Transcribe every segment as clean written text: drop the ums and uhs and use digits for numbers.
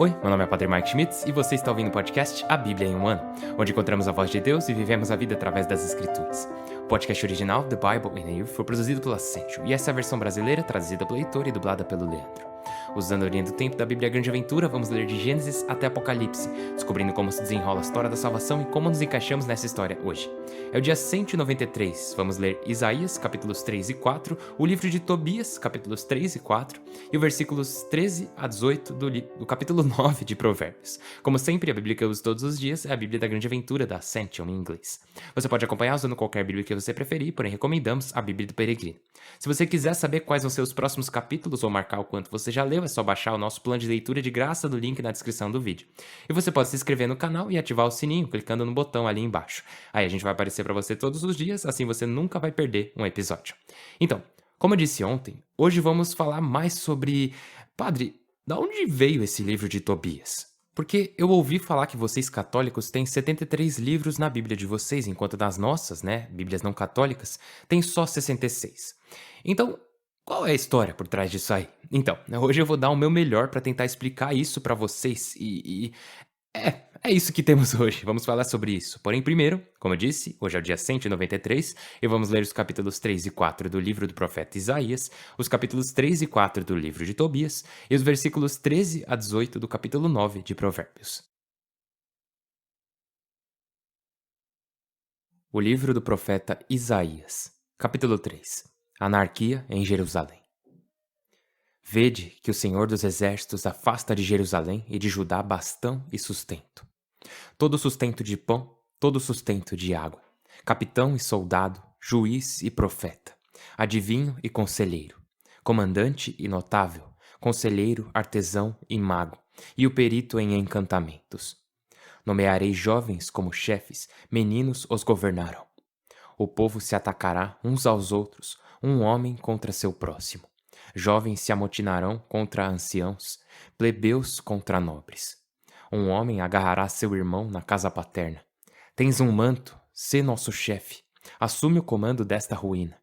Oi, meu nome é Padre Mike Schmitz e você está ouvindo o podcast A Bíblia em um Ano, onde encontramos a voz de Deus e vivemos a vida através das Escrituras. O podcast original, The Bible in a Year, foi produzido pela Century e essa é a versão brasileira traduzida pelo Heitor e dublada pelo Leandro. Usando a linha do tempo da Bíblia Grande Aventura, vamos ler de Gênesis até Apocalipse, descobrindo como se desenrola a história da salvação e como nos encaixamos nessa história hoje. É o dia 193, vamos ler Isaías, capítulos 3 e 4, o livro de Tobias, capítulos 3 e 4, e os versículos 13 a 18 do capítulo 9 de Provérbios. Como sempre, a Bíblia que eu uso todos os dias é a Bíblia da Grande Aventura da Century em inglês. Você pode acompanhar usando qualquer Bíblia que você preferir, porém recomendamos a Bíblia do Peregrino. Se você quiser saber quais vão ser os próximos capítulos ou marcar o quanto você já leu, é só baixar o nosso plano de leitura de graça do link na descrição do vídeo. E você pode se inscrever no canal e ativar o sininho clicando no botão ali embaixo. Aí a gente vai aparecer para você todos os dias, assim você nunca vai perder um episódio. Então, como eu disse ontem, hoje vamos falar mais sobre... Padre, da onde veio esse livro de Tobias? Porque eu ouvi falar que vocês católicos têm 73 livros na Bíblia de vocês, enquanto nas nossas, Bíblias não católicas, tem só 66. Então, qual é a história por trás disso aí? Então, hoje eu vou dar o meu melhor para tentar explicar isso para vocês é isso que temos hoje. Vamos falar sobre isso. Porém, primeiro, como eu disse, hoje é o dia 193 e vamos ler os capítulos 3 e 4 do livro do profeta Isaías, os capítulos 3 e 4 do livro de Tobias e os versículos 13 a 18 do capítulo 9 de Provérbios. O livro do profeta Isaías, capítulo 3. Anarquia em Jerusalém. Vede que o Senhor dos Exércitos afasta de Jerusalém e de Judá bastão e sustento. Todo sustento de pão, todo sustento de água. Capitão e soldado, juiz e profeta. Adivinho e conselheiro. Comandante e notável. Conselheiro, artesão e mago. E o perito em encantamentos. Nomearei jovens como chefes, meninos os governarão. O povo se atacará uns aos outros, um homem contra seu próximo. Jovens se amotinarão contra anciãos, plebeus contra nobres. Um homem agarrará seu irmão na casa paterna. Tens um manto, sê nosso chefe. Assume o comando desta ruína.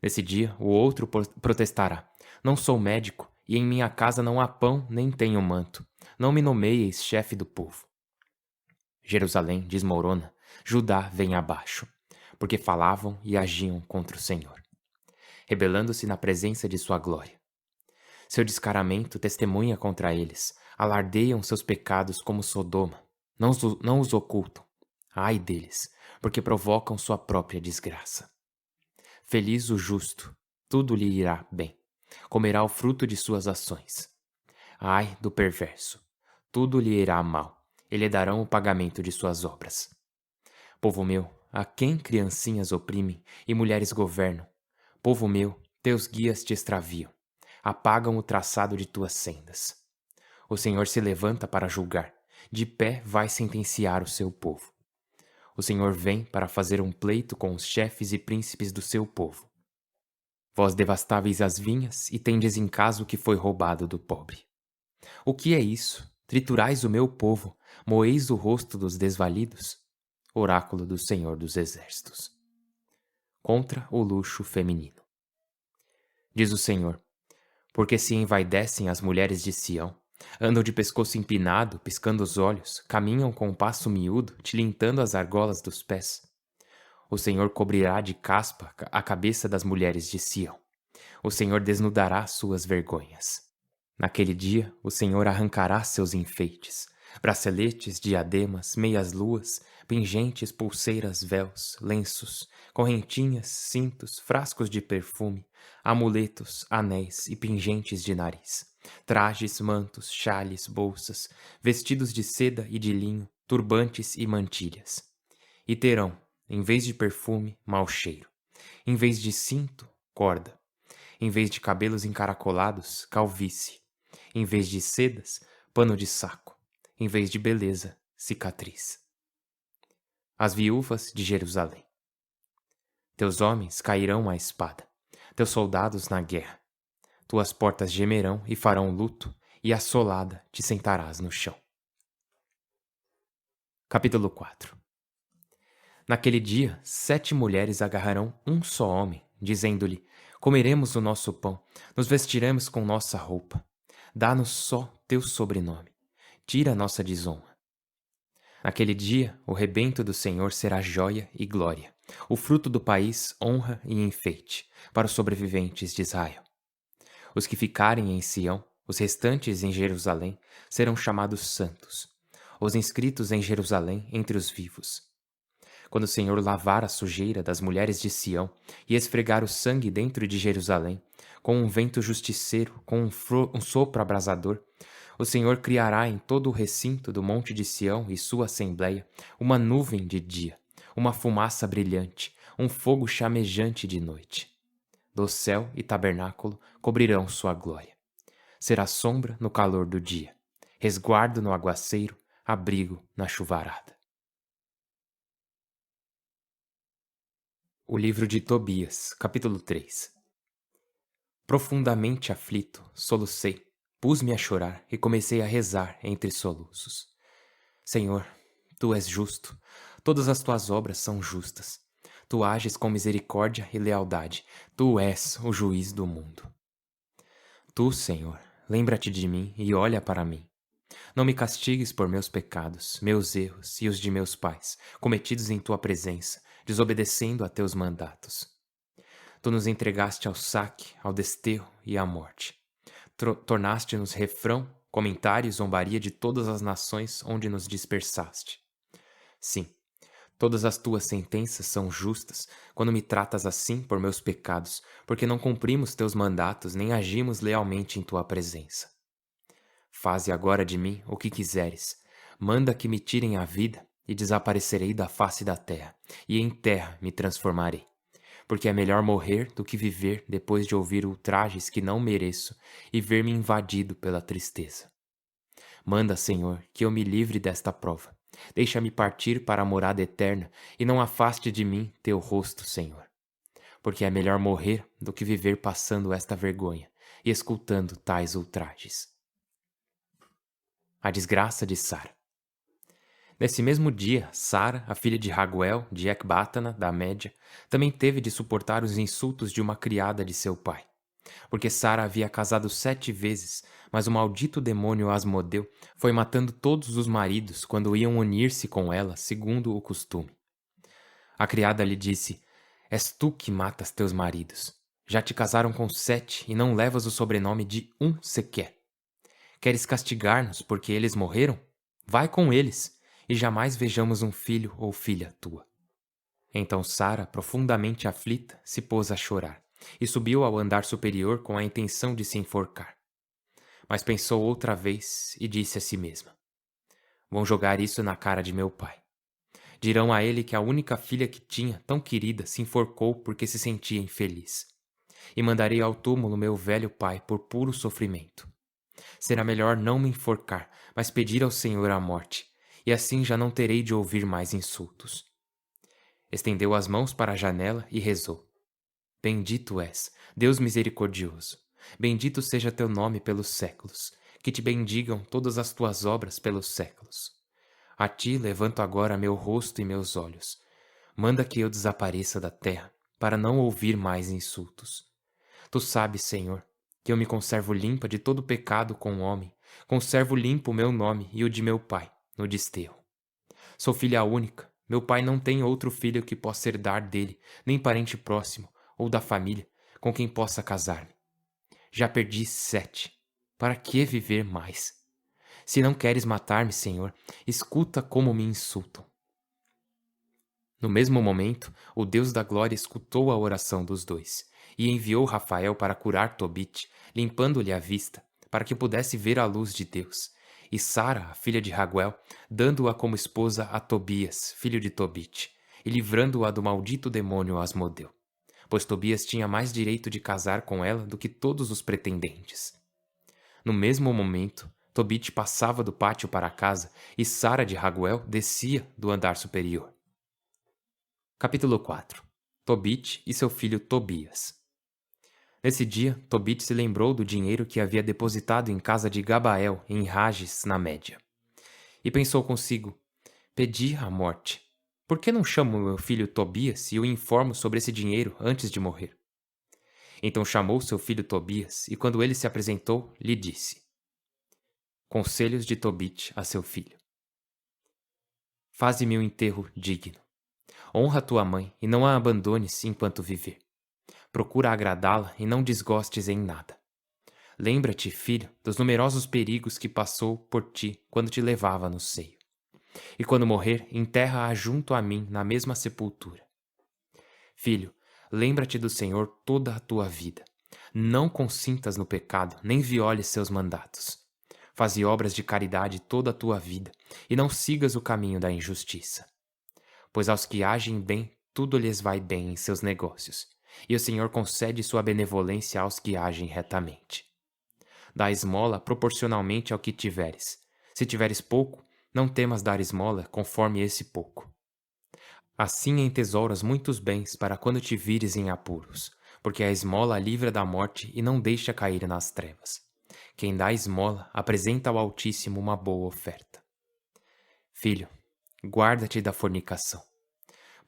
Nesse dia, o outro protestará. Não sou médico, e em minha casa não há pão nem tenho manto. Não me nomeieis chefe do povo. Jerusalém desmorona, Judá vem abaixo, porque falavam e agiam contra o Senhor, rebelando-se na presença de sua glória. Seu descaramento testemunha contra eles, alardeiam seus pecados como Sodoma, não os ocultam. Ai deles, porque provocam sua própria desgraça. Feliz o justo, tudo lhe irá bem, comerá o fruto de suas ações. Ai do perverso, tudo lhe irá mal, ele darão o pagamento de suas obras. Povo meu, a quem criancinhas oprimem e mulheres governam? Povo meu, teus guias te extraviam, apagam o traçado de tuas sendas. O Senhor se levanta para julgar, de pé vai sentenciar o seu povo. O Senhor vem para fazer um pleito com os chefes e príncipes do seu povo. Vós devastáveis as vinhas e tendes em casa o que foi roubado do pobre. O que é isso? Triturais o meu povo, moeis o rosto dos desvalidos? Oráculo do Senhor dos Exércitos. Contra o luxo feminino. Diz o Senhor, porque se envaidecem as mulheres de Sião, andam de pescoço empinado, piscando os olhos, caminham com um passo miúdo, tilintando as argolas dos pés. O Senhor cobrirá de caspa a cabeça das mulheres de Sião. O Senhor desnudará suas vergonhas. Naquele dia, o Senhor arrancará seus enfeites, braceletes, diademas, meias-luas, pingentes, pulseiras, véus, lenços, correntinhas, cintos, frascos de perfume, amuletos, anéis e pingentes de nariz, trajes, mantos, xales, bolsas, vestidos de seda e de linho, turbantes e mantilhas. E terão, em vez de perfume, mau cheiro, em vez de cinto, corda, em vez de cabelos encaracolados, calvície, em vez de sedas, pano de saco, em vez de beleza, cicatriz. As viúvas de Jerusalém. Teus homens cairão à espada, teus soldados na guerra. Tuas portas gemerão e farão luto, e assolada te sentarás no chão. Capítulo 4. Naquele dia, 7 mulheres agarrarão um só homem, dizendo-lhe: comeremos o nosso pão, nos vestiremos com nossa roupa. Dá-nos só teu sobrenome. tira a nossa desonra. Naquele dia, o rebento do Senhor será joia e glória, o fruto do país, honra e enfeite, para os sobreviventes de Israel. Os que ficarem em Sião, os restantes em Jerusalém, serão chamados santos, os inscritos em Jerusalém entre os vivos. Quando o Senhor lavar a sujeira das mulheres de Sião e esfregar o sangue dentro de Jerusalém, com um vento justiceiro, com um sopro abrasador, o Senhor criará em todo o recinto do monte de Sião e sua assembleia uma nuvem de dia, uma fumaça brilhante, um fogo chamejante de noite. Do céu e tabernáculo cobrirão sua glória. Será sombra no calor do dia, resguardo no aguaceiro, abrigo na chuvarada. O livro de Tobias, capítulo 3. Profundamente aflito, solucei, pus-me a chorar e comecei a rezar entre soluços. Senhor, Tu és justo, todas as Tuas obras são justas. Tu ages com misericórdia e lealdade, Tu és o juiz do mundo. Tu, Senhor, lembra-te de mim e olha para mim. Não me castigues por meus pecados, meus erros e os de meus pais, cometidos em Tua presença, desobedecendo a Teus mandatos. Tu nos entregaste ao saque, ao desterro e à morte. Tornaste-nos refrão, comentário e zombaria de todas as nações onde nos dispersaste. Sim, todas as tuas sentenças são justas quando me tratas assim por meus pecados, porque não cumprimos teus mandatos nem agimos lealmente em tua presença. Faze agora de mim o que quiseres. Manda que me tirem a vida e desaparecerei da face da terra, e em terra me transformarei. Porque é melhor morrer do que viver depois de ouvir ultrajes que não mereço e ver-me invadido pela tristeza. Manda, Senhor, que eu me livre desta prova. Deixa-me partir para a morada eterna e não afaste de mim teu rosto, Senhor. Porque é melhor morrer do que viver passando esta vergonha e escutando tais ultrajes. A desgraça de Sara. Nesse mesmo dia, Sara, a filha de Raguel, de Ecbátana, da Média, também teve de suportar os insultos de uma criada de seu pai. Porque Sara havia casado 7 vezes, mas o maldito demônio Asmodeu foi matando todos os maridos quando iam unir-se com ela, segundo o costume. A criada lhe disse: És tu que matas teus maridos. Já te casaram com 7 e não levas o sobrenome de um sequer. Queres castigar-nos porque eles morreram? Vai com eles, e jamais vejamos um filho ou filha tua. Então Sara, profundamente aflita, se pôs a chorar, e subiu ao andar superior com a intenção de se enforcar. Mas pensou outra vez e disse a si mesma: Vão jogar isso na cara de meu pai. Dirão a ele que a única filha que tinha, tão querida, se enforcou porque se sentia infeliz. E mandarei ao túmulo meu velho pai por puro sofrimento. Será melhor não me enforcar, mas pedir ao Senhor a morte, e assim já não terei de ouvir mais insultos. Estendeu as mãos para a janela e rezou: Bendito és, Deus misericordioso. Bendito seja teu nome pelos séculos. Que te bendigam todas as tuas obras pelos séculos. A ti levanto agora meu rosto e meus olhos. Manda que eu desapareça da terra, para não ouvir mais insultos. Tu sabes, Senhor, que eu me conservo limpa de todo pecado com o homem. Conservo limpo o meu nome e o de meu pai, no desterro. Sou filha única. Meu pai não tem outro filho que possa herdar dele, nem parente próximo, ou da família, com quem possa casar-me. Já perdi 7. Para que viver mais? Se não queres matar-me, Senhor, escuta como me insultam. No mesmo momento, o Deus da glória escutou a oração dos dois, e enviou Rafael para curar Tobit, limpando-lhe a vista, para que pudesse ver a luz de Deus, e Sara, a filha de Raguel, dando-a como esposa a Tobias, filho de Tobit, e livrando-a do maldito demônio Asmodeu, pois Tobias tinha mais direito de casar com ela do que todos os pretendentes. No mesmo momento, Tobit passava do pátio para a casa, e Sara de Raguel descia do andar superior. Capítulo 4. Tobit e seu filho Tobias. Nesse dia, Tobit se lembrou do dinheiro que havia depositado em casa de Gabael, em Rages, na Média. E pensou consigo: pedi a morte. Por que não chamo meu filho Tobias e o informo sobre esse dinheiro antes de morrer? Então chamou seu filho Tobias, e quando ele se apresentou, lhe disse: Conselhos de Tobit a seu filho. Faze-me um enterro digno. Honra tua mãe e não a abandones enquanto viver. Procura agradá-la e não desgostes em nada. Lembra-te, filho, dos numerosos perigos que passou por ti quando te levava no seio. E quando morrer, enterra-a junto a mim na mesma sepultura. Filho, lembra-te do Senhor toda a tua vida. Não consintas no pecado, nem violes seus mandatos. Faze obras de caridade toda a tua vida, e não sigas o caminho da injustiça. Pois aos que agem bem, tudo lhes vai bem em seus negócios, e o Senhor concede sua benevolência aos que agem retamente. Dá esmola proporcionalmente ao que tiveres. Se tiveres pouco, não temas dar esmola conforme esse pouco. Assim entesouras muitos bens para quando te vires em apuros, porque a esmola livra da morte e não deixa cair nas trevas. Quem dá esmola apresenta ao Altíssimo uma boa oferta. Filho, guarda-te da fornicação.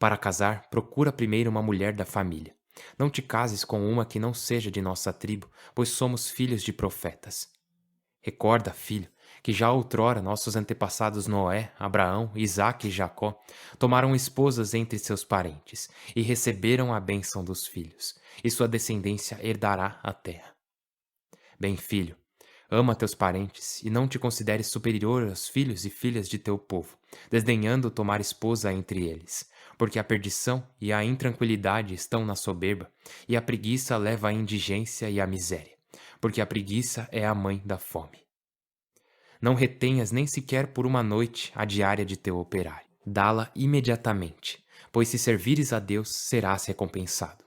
Para casar, procura primeiro uma mulher da família. Não te cases com uma que não seja de nossa tribo, pois somos filhos de profetas. Recorda, filho, que já outrora nossos antepassados Noé, Abraão, Isaque e Jacó tomaram esposas entre seus parentes e receberam a bênção dos filhos, e sua descendência herdará a terra. Bem, filho, ama teus parentes e não te consideres superior aos filhos e filhas de teu povo, desdenhando tomar esposa entre eles, porque a perdição e a intranquilidade estão na soberba, e a preguiça leva à indigência e à miséria, porque a preguiça é a mãe da fome. Não retenhas nem sequer por uma noite a diária de teu operário. Dá-la imediatamente, pois se servires a Deus, serás recompensado.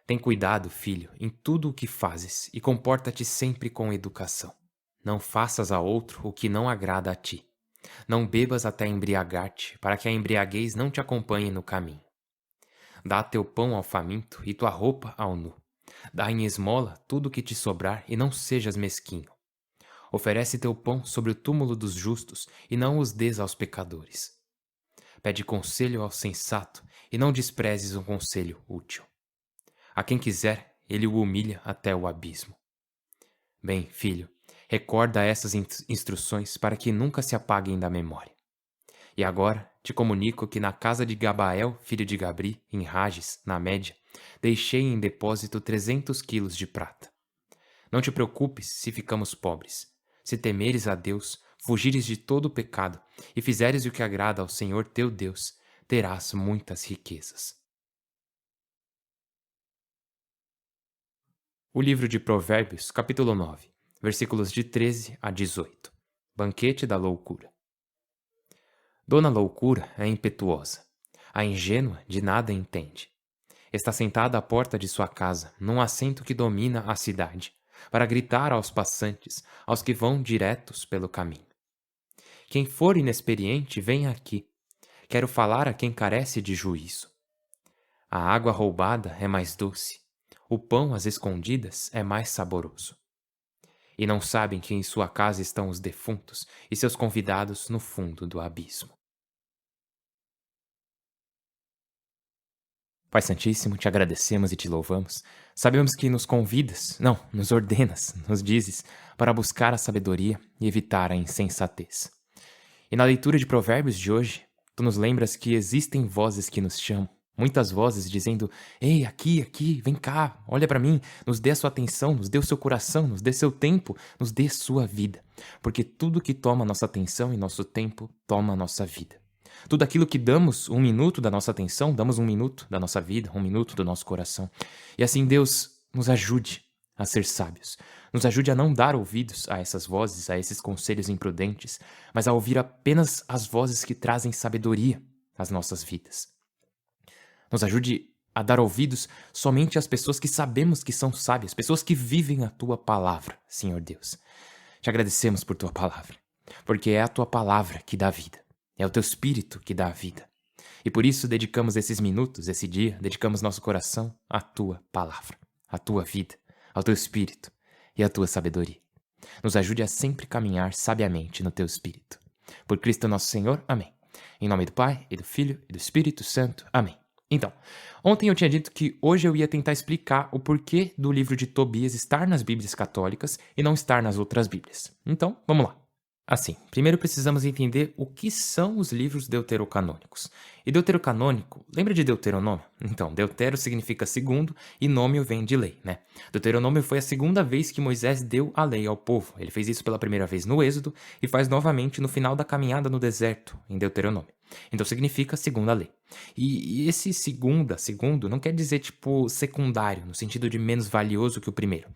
Tem cuidado, filho, em tudo o que fazes e comporta-te sempre com educação. Não faças a outro o que não agrada a ti. Não bebas até embriagar-te, para que a embriaguez não te acompanhe no caminho. Dá teu pão ao faminto e tua roupa ao nu. Dá em esmola tudo o que te sobrar e não sejas mesquinho. Oferece teu pão sobre o túmulo dos justos e não os dês aos pecadores. Pede conselho ao sensato e não desprezes um conselho útil. A quem quiser, ele o humilha até o abismo. Bem, filho, recorda essas instruções para que nunca se apaguem da memória. E agora te comunico que na casa de Gabael, filho de Gabri, em Rages, na média, deixei em depósito 300 quilos de prata. Não te preocupes se ficamos pobres. Se temeres a Deus, fugires de todo o pecado e fizeres o que agrada ao Senhor teu Deus, terás muitas riquezas. O livro de Provérbios, capítulo 9, versículos de 13 a 18. Banquete da loucura. Dona Loucura é impetuosa. A ingênua de nada entende. Está sentada à porta de sua casa, num assento que domina a cidade, para gritar aos passantes, aos que vão diretos pelo caminho. Quem for inexperiente, venha aqui. Quero falar a quem carece de juízo. A água roubada é mais doce. O pão às escondidas é mais saboroso. E não sabem que em sua casa estão os defuntos e seus convidados no fundo do abismo. Pai Santíssimo, te agradecemos e te louvamos. Sabemos que nos convidas, não, nos ordenas, nos dizes, para buscar a sabedoria e evitar a insensatez. E na leitura de Provérbios de hoje, tu nos lembras que existem vozes que nos chamam. Muitas vozes dizendo, ei, aqui, vem cá, olha para mim, nos dê a sua atenção, nos dê o seu coração, nos dê seu tempo, nos dê sua vida. Porque tudo que toma nossa atenção e nosso tempo, toma a nossa vida. Tudo aquilo que damos 1 minuto da nossa atenção, damos 1 minuto da nossa vida, 1 minuto do nosso coração. E assim Deus nos ajude a ser sábios. Nos ajude a não dar ouvidos a essas vozes, a esses conselhos imprudentes, mas a ouvir apenas as vozes que trazem sabedoria às nossas vidas. Nos ajude a dar ouvidos somente às pessoas que sabemos que são sábias, pessoas que vivem a Tua palavra, Senhor Deus. Te agradecemos por Tua palavra, porque é a Tua palavra que dá vida, é o Teu Espírito que dá a vida. E por isso dedicamos esses minutos, esse dia, dedicamos nosso coração à Tua palavra, à Tua vida, ao Teu Espírito e à Tua sabedoria. Nos ajude a sempre caminhar sabiamente no Teu Espírito. Por Cristo nosso Senhor, amém. Em nome do Pai, e do Filho, e do Espírito Santo, amém. Então, ontem eu tinha dito que hoje eu ia tentar explicar o porquê do livro de Tobias estar nas Bíblias católicas e não estar nas outras Bíblias. Então, vamos lá. Assim, primeiro precisamos entender o que são os livros deuterocanônicos. E deuterocanônico, lembra de Deuteronômio? Então, deutero significa segundo e nômio vem de lei, né? Deuteronômio foi a segunda vez que Moisés deu a lei ao povo. Ele fez isso pela primeira vez no Êxodo e faz novamente no final da caminhada no deserto, em Deuteronômio. Então significa segunda lei. E esse segundo, não quer dizer tipo secundário, no sentido de menos valioso que o primeiro.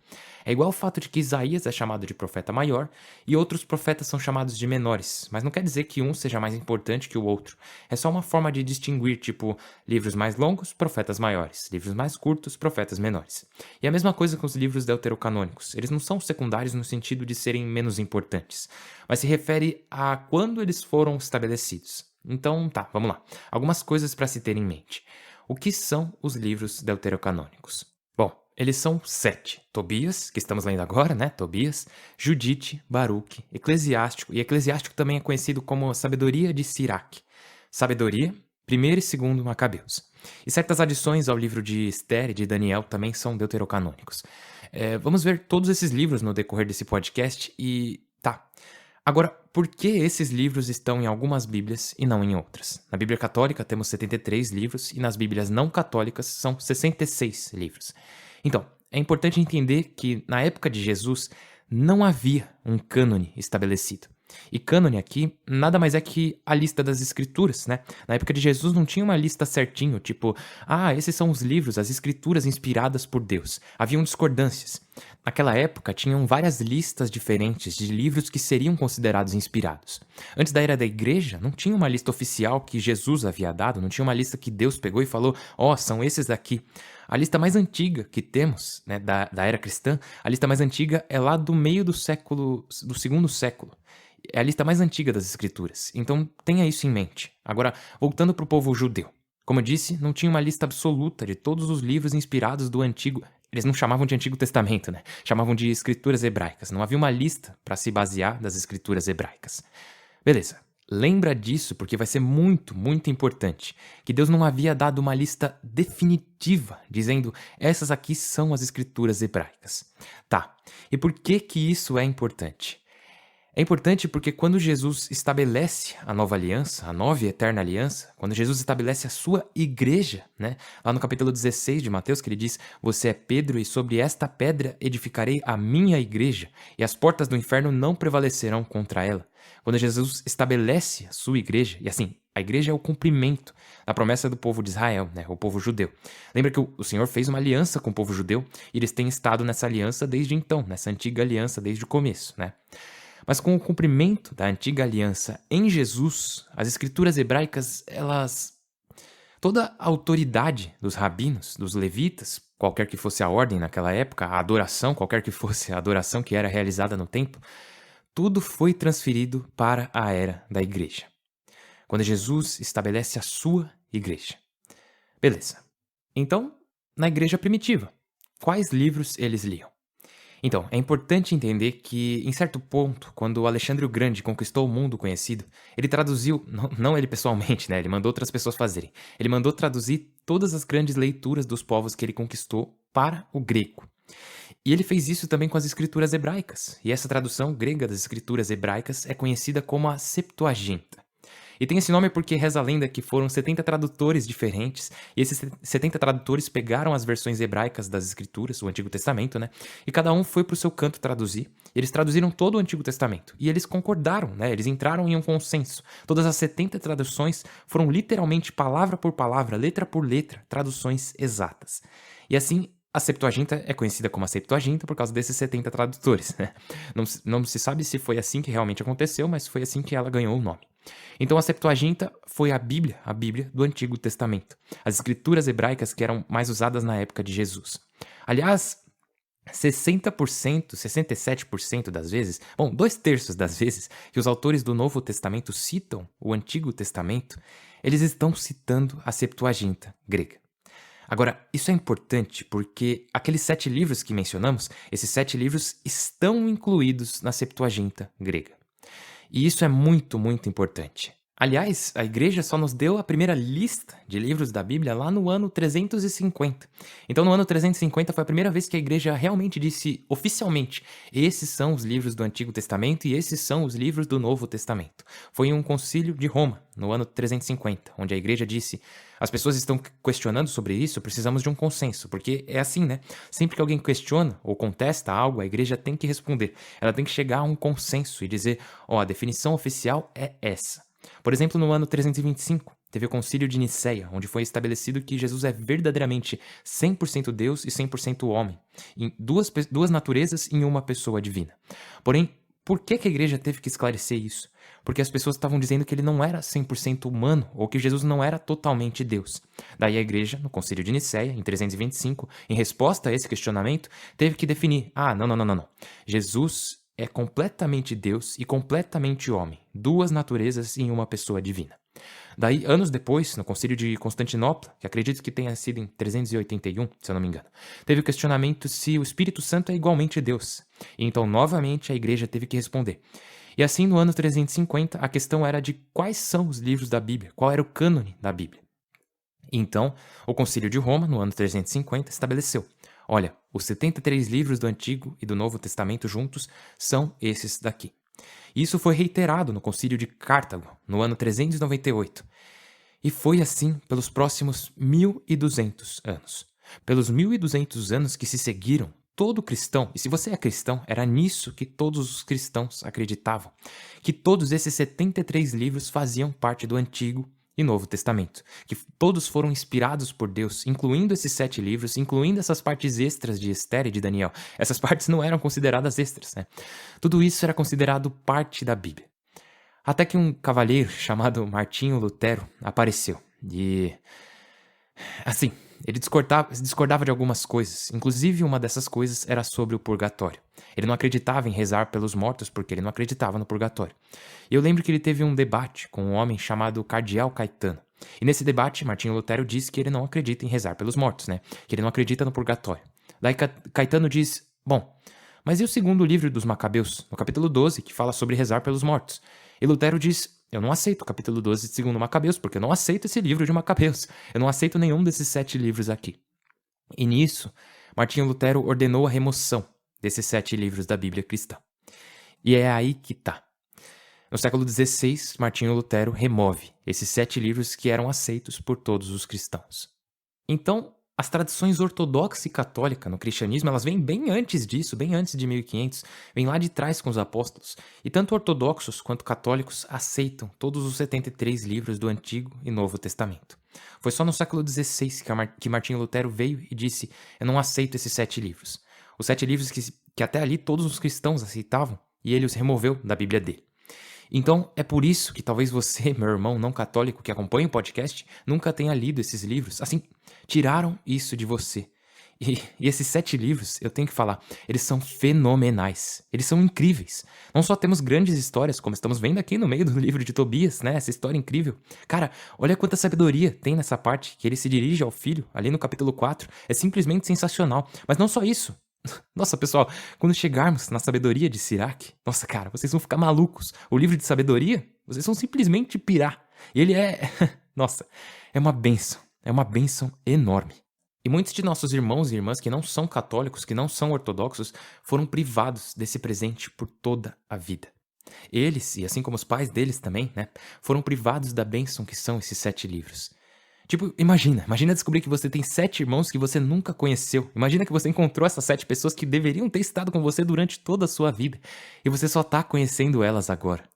É igual ao fato de que Isaías é chamado de profeta maior e outros profetas são chamados de menores, mas não quer dizer que um seja mais importante que o outro. É só uma forma de distinguir, tipo, livros mais longos, profetas maiores, livros mais curtos, profetas menores. E a mesma coisa com os livros deuterocanônicos. Eles não são secundários no sentido de serem menos importantes, mas se refere a quando eles foram estabelecidos. Então, tá, vamos lá. Algumas coisas para se ter em mente. O que são os livros deuterocanônicos? Bom, eles são 7. Tobias, que estamos lendo agora, né? Tobias, Judite, Baruque, Eclesiástico, e Eclesiástico também é conhecido como Sabedoria de Siraque. Sabedoria, 1º e 2º Macabeus. E certas adições ao livro de Esther e de Daniel também são deuterocanônicos. Vamos ver todos esses livros no decorrer desse podcast e... tá. Agora, por que esses livros estão em algumas Bíblias e não em outras? Na Bíblia Católica temos 73 livros e nas Bíblias não católicas são 66 livros. Então, é importante entender que na época de Jesus não havia um cânone estabelecido. E cânone aqui nada mais é que a lista das escrituras, né? Na época de Jesus não tinha uma lista certinho, tipo, esses são os livros, as escrituras inspiradas por Deus. Haviam discordâncias. Naquela época tinham várias listas diferentes de livros que seriam considerados inspirados. Antes da era da igreja, não tinha uma lista oficial que Jesus havia dado, não tinha uma lista que Deus pegou e falou, são esses daqui. A lista mais antiga que temos, né, da era cristã, a lista mais antiga é lá do meio do 2º século. É a lista mais antiga das escrituras, então tenha isso em mente. Agora, voltando para o povo judeu. Como eu disse, não tinha uma lista absoluta de todos os livros inspirados do Antigo... Eles não chamavam de Antigo Testamento, né? Chamavam de escrituras hebraicas. Não havia uma lista para se basear das escrituras hebraicas. Beleza. Lembra disso porque vai ser muito, muito importante. Que Deus não havia dado uma lista definitiva, dizendo essas aqui são as escrituras hebraicas. Tá. E por que isso é importante? É importante porque quando Jesus estabelece a nova aliança, a nova e eterna aliança, quando Jesus estabelece a sua igreja, né? Lá no capítulo 16 de Mateus, que ele diz, você é Pedro e sobre esta pedra edificarei a minha igreja e as portas do inferno não prevalecerão contra ela. Quando Jesus estabelece a sua igreja, e assim, a igreja é o cumprimento da promessa do povo de Israel, né? O povo judeu. Lembra que o Senhor fez uma aliança com o povo judeu e eles têm estado nessa aliança desde então, nessa antiga aliança desde o começo, né? Mas com o cumprimento da antiga aliança em Jesus, as escrituras hebraicas, toda a autoridade dos rabinos, dos levitas, qualquer que fosse a ordem naquela época, a adoração, qualquer que fosse a adoração que era realizada no templo, tudo foi transferido para a era da igreja. Quando Jesus estabelece a sua igreja. Beleza. Então, na igreja primitiva, quais livros eles liam? Então, é importante entender que, em certo ponto, quando o Alexandre o Grande conquistou o mundo conhecido, ele traduziu, não ele pessoalmente, né? Ele mandou outras pessoas fazerem. Ele mandou traduzir todas as grandes leituras dos povos que ele conquistou para o grego. E ele fez isso também com as escrituras hebraicas. E essa tradução grega das escrituras hebraicas é conhecida como a Septuaginta. E tem esse nome porque reza a lenda que foram 70 tradutores diferentes, e esses 70 tradutores pegaram as versões hebraicas das escrituras, o Antigo Testamento, né? E cada um foi pro seu canto traduzir. Eles traduziram todo o Antigo Testamento. E eles concordaram, né? Eles entraram em um consenso. Todas as 70 traduções foram literalmente palavra por palavra, letra por letra, traduções exatas. E assim, a Septuaginta é conhecida como a Septuaginta por causa desses 70 tradutores, né? Não se sabe se foi assim que realmente aconteceu, mas foi assim que ela ganhou o nome. Então a Septuaginta foi a Bíblia do Antigo Testamento. As escrituras hebraicas que eram mais usadas na época de Jesus. Aliás, 60%, 67% das vezes, 2/3 das vezes que os autores do Novo Testamento citam o Antigo Testamento, eles estão citando a Septuaginta grega. Agora, isso é importante porque aqueles 7 livros que mencionamos, esses 7 livros estão incluídos na Septuaginta grega. E isso é muito, muito importante. Aliás, a igreja só nos deu a primeira lista de livros da Bíblia lá no ano 350. Então, no ano 350 foi a primeira vez que a igreja realmente disse oficialmente: esses são os livros do Antigo Testamento e esses são os livros do Novo Testamento. Foi em um concílio de Roma, no ano 350, onde a igreja disse: as pessoas estão questionando sobre isso, precisamos de um consenso, porque é assim, né? Sempre que alguém questiona ou contesta algo, a igreja tem que responder. Ela tem que chegar a um consenso e dizer: ó, a definição oficial é essa. Por exemplo, no ano 325, teve o Concílio de Nicéia, onde foi estabelecido que Jesus é verdadeiramente 100% Deus e 100% homem, em duas naturezas em uma pessoa divina. Porém, por que a igreja teve que esclarecer isso? Porque as pessoas estavam dizendo que ele não era 100% humano, ou que Jesus não era totalmente Deus. Daí a igreja, no Concílio de Nicéia, em 325, em resposta a esse questionamento, teve que definir: não. Jesus é completamente Deus e completamente homem, duas naturezas em uma pessoa divina. Daí, anos depois, no Concílio de Constantinopla, que acredito que tenha sido em 381, se eu não me engano, teve o questionamento se o Espírito Santo é igualmente Deus. E então, novamente, a igreja teve que responder. E assim, no ano 350, a questão era de quais são os livros da Bíblia, qual era o cânone da Bíblia. Então, o Concílio de Roma, no ano 350, estabeleceu: olha, os 73 livros do Antigo e do Novo Testamento juntos são esses daqui. Isso foi reiterado no Concílio de Cartago, no ano 398. E foi assim pelos próximos 1200 anos. Pelos 1200 anos que se seguiram, todo cristão, e se você é cristão, era nisso que todos os cristãos acreditavam, que todos esses 73 livros faziam parte do Antigo e Novo Testamento, que todos foram inspirados por Deus, incluindo esses 7 livros, incluindo essas partes extras de Esther e de Daniel. Essas partes não eram consideradas extras, né? Tudo isso era considerado parte da Bíblia. Até que um cavalheiro chamado Martinho Lutero apareceu e... assim, ele discordava de algumas coisas, inclusive uma dessas coisas era sobre o purgatório. Ele não acreditava em rezar pelos mortos porque ele não acreditava no purgatório. E eu lembro que ele teve um debate com um homem chamado Cardeal Caetano. E nesse debate, Martinho Lutero disse que ele não acredita em rezar pelos mortos, né? Que ele não acredita no purgatório. Daí Caetano diz: bom, mas e o segundo livro dos Macabeus, no capítulo 12, que fala sobre rezar pelos mortos? E Lutero diz: eu não aceito o capítulo 12 de 2 Macabeus, porque eu não aceito esse livro de Macabeus. Eu não aceito nenhum desses 7 livros aqui. E nisso, Martinho Lutero ordenou a remoção desses 7 livros da Bíblia cristã. E é aí que tá. No século XVI, Martinho Lutero remove esses 7 livros que eram aceitos por todos os cristãos. Então, as tradições ortodoxa e católica no cristianismo, elas vêm bem antes disso, bem antes de 1500, vêm lá de trás com os apóstolos. E tanto ortodoxos quanto católicos aceitam todos os 73 livros do Antigo e Novo Testamento. Foi só no século XVI que Martinho Lutero veio e disse: eu não aceito esses 7 livros. Os 7 livros que até ali todos os cristãos aceitavam, e ele os removeu da Bíblia dele. Então, é por isso que talvez você, meu irmão não católico que acompanha o podcast, nunca tenha lido esses livros. Assim, tiraram isso de você. E esses 7 livros, eu tenho que falar, eles são fenomenais. Eles são incríveis. Não só temos grandes histórias, como estamos vendo aqui no meio do livro de Tobias, né? Essa história incrível. Cara, olha quanta sabedoria tem nessa parte que ele se dirige ao filho, ali no capítulo 4. É simplesmente sensacional. Mas não só isso. Nossa, pessoal, quando chegarmos na sabedoria de Sirac, nossa, cara, vocês vão ficar malucos. O livro de sabedoria, vocês vão simplesmente pirar. E ele é... nossa, é uma bênção enorme. E muitos de nossos irmãos e irmãs que não são católicos, que não são ortodoxos, foram privados desse presente por toda a vida. Eles, e assim como os pais deles também, né, foram privados da bênção que são esses 7 livros. Tipo, imagina descobrir que você tem 7 irmãos que você nunca conheceu. Imagina que você encontrou essas 7 pessoas que deveriam ter estado com você durante toda a sua vida. E você só tá conhecendo elas agora.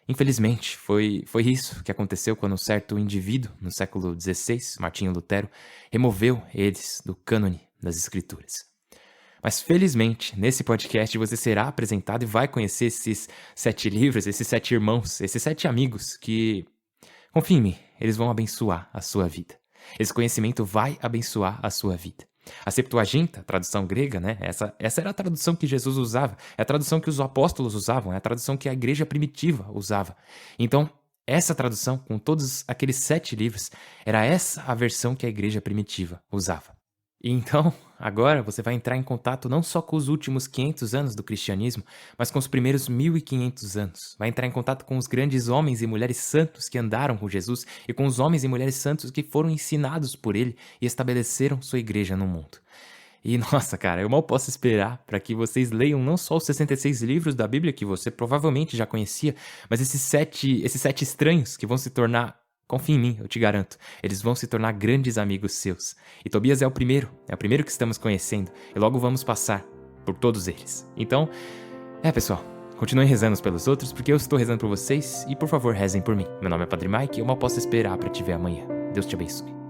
Infelizmente, foi isso que aconteceu quando um certo indivíduo, no século XVI, Martinho Lutero, removeu eles do cânone das escrituras. Mas felizmente, nesse podcast você será apresentado e vai conhecer esses 7 livros, esses 7 irmãos, esses 7 amigos que... confie em mim, eles vão abençoar a sua vida. Esse conhecimento vai abençoar a sua vida. A Septuaginta, a tradução grega, né? Essa era a tradução que Jesus usava, é a tradução que os apóstolos usavam, é a tradução que a igreja primitiva usava. Então, essa tradução, com todos aqueles 7 livros, era essa a versão que a igreja primitiva usava. E então, agora você vai entrar em contato não só com os últimos 500 anos do cristianismo, mas com os primeiros 1500 anos. Vai entrar em contato com os grandes homens e mulheres santos que andaram com Jesus e com os homens e mulheres santos que foram ensinados por ele e estabeleceram sua igreja no mundo. E nossa, cara, eu mal posso esperar para que vocês leiam não só os 66 livros da Bíblia que você provavelmente já conhecia, mas esses sete estranhos que vão se tornar, confia em mim, eu te garanto, eles vão se tornar grandes amigos seus. E Tobias é o primeiro que estamos conhecendo, e logo vamos passar por todos eles. Então, pessoal, continuem rezando pelos outros, porque eu estou rezando por vocês, e por favor rezem por mim. Meu nome é Padre Mike e eu mal posso esperar para te ver amanhã. Deus te abençoe.